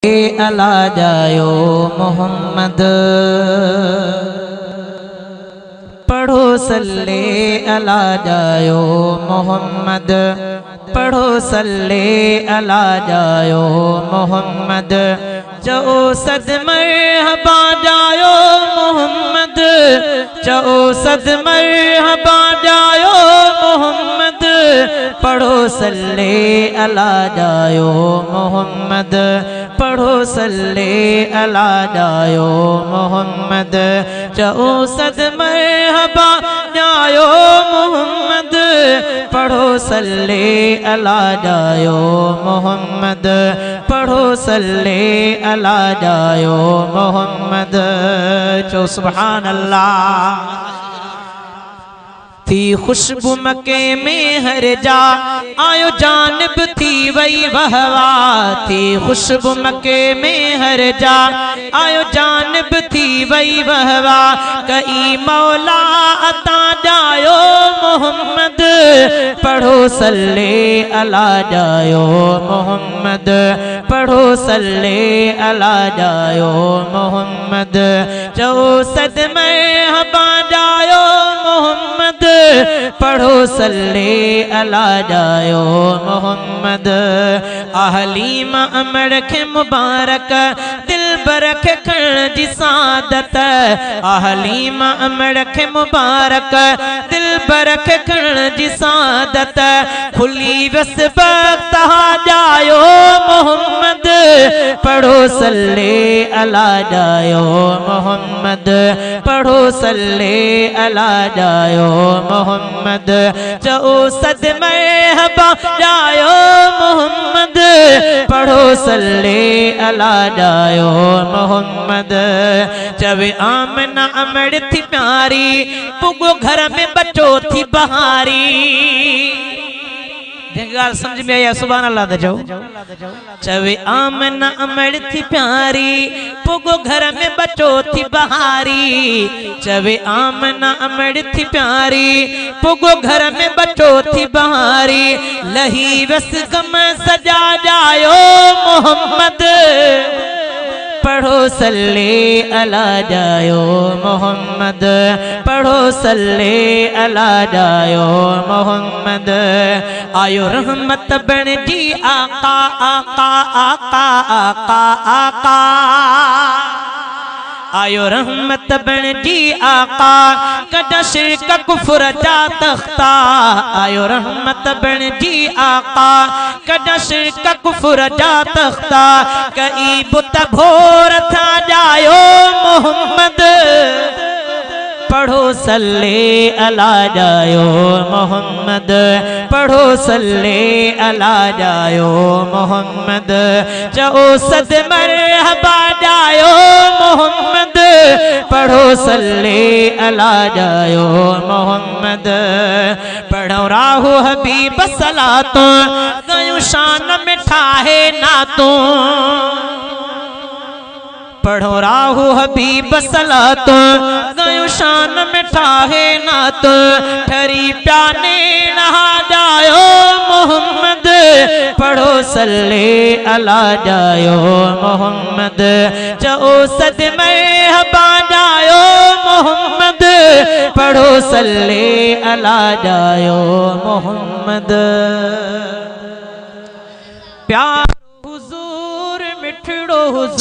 अला जायो मोहम्मद पढ़ो सल्ले अला जायो मोहम्मद पढ़ो सल्ले अला जायो मोहम्मद चओ सद मरहबा जायो मोहम्मद चओ सद मरहबा जायो मोहम्मद पढ़ो सल्ले अला जायो मोहम्मद पढ़ो सल्ले अला जायो मोहम्मद चओ सद मरहबा जायो मोहम्मद पढ़ो सल्ले अला जायो मोहम्मद पढ़ो सल्ले अला जायो मोहम्मद चो सुभान अल्लाह। थी खुशबू मके में हर जा आयो जानब थी वही वहवा थी खुशबू मके में हर जा आयो जानब थी वही वहवा कई मौला अता जायो मोहम्मद पढ़ो सल्ले अला जायो मोहम्मद पढ़ो सल्ले अला जायो मोहम्मद चो सद मरहबा जायो मोहम्मद पढ़ो सल्ले अला जायो मोहम्मद आहलीम अमर खे मुबारक दिल बरख खण जी सादत आहलीम अमर खे मुबारक दिल बरख खण जी सादत खुली वस वक्त जायो मोहम्मद पढ़ो सल्ले अला जायो मोहम्मद पढ़ो सल्ले अला जायो मोहम्मद चओ सद मरहबा जायो मोहम्मद पढ़ो सल्ले अला जायो मोहम्मद चवे आमना अमड़ थी प्यारी पुगो घर में बचो थी बहारी गाल समझ में आया सुभान अल्लाह दे जाओ चवे आमना अमड़ थी प्यारी पुगो घर में बचो थी बहारी चवे आमना अमड़ थी प्यारी पुगो घर में बचो थी बहारी लही वस गम सजा जायो मोहम्मद पढ़ो सल्ले अला जायो मोहम्मद पढ़ो सल्ले अला जायो मोहम्मद आयो रहमत बन जी आका आका आका आका आका आयो रहमत बन जी आका कदा शिरक कुफर जा तख्ता आयो रहमत बन जी आका कदा शिरक कुफर जा तख्ता कई बुत भोर था जायो मोहम्मद पढ़ो सल्ले अला जायो मोहम्मद पढ़ो सल्ले अला जायो मोहम्मद चओ सद मरहबा जायो मोहम्मद पढ़ो सल्ले अला जायो मोहम्मद पढ़ो राहु हबीब सलातो गयो शान में ठाहे नातो पढ़ो राहु हबीब सलातो गयो शान में ठाहे नात ठरी प्याने नहा जायो मोहम्मद पढ़ो सल्ले अला जायो मोहम्मद चओ सद मरहबा जायो मोहम्मद पढ़ो सल्ले अला जायो मोहम्मद प्यार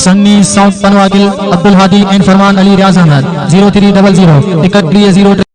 सन्नी साउथ पनवादिल अब्दुल हादी एंड फरमान अली रियाज अहमद 0300 टिकट 0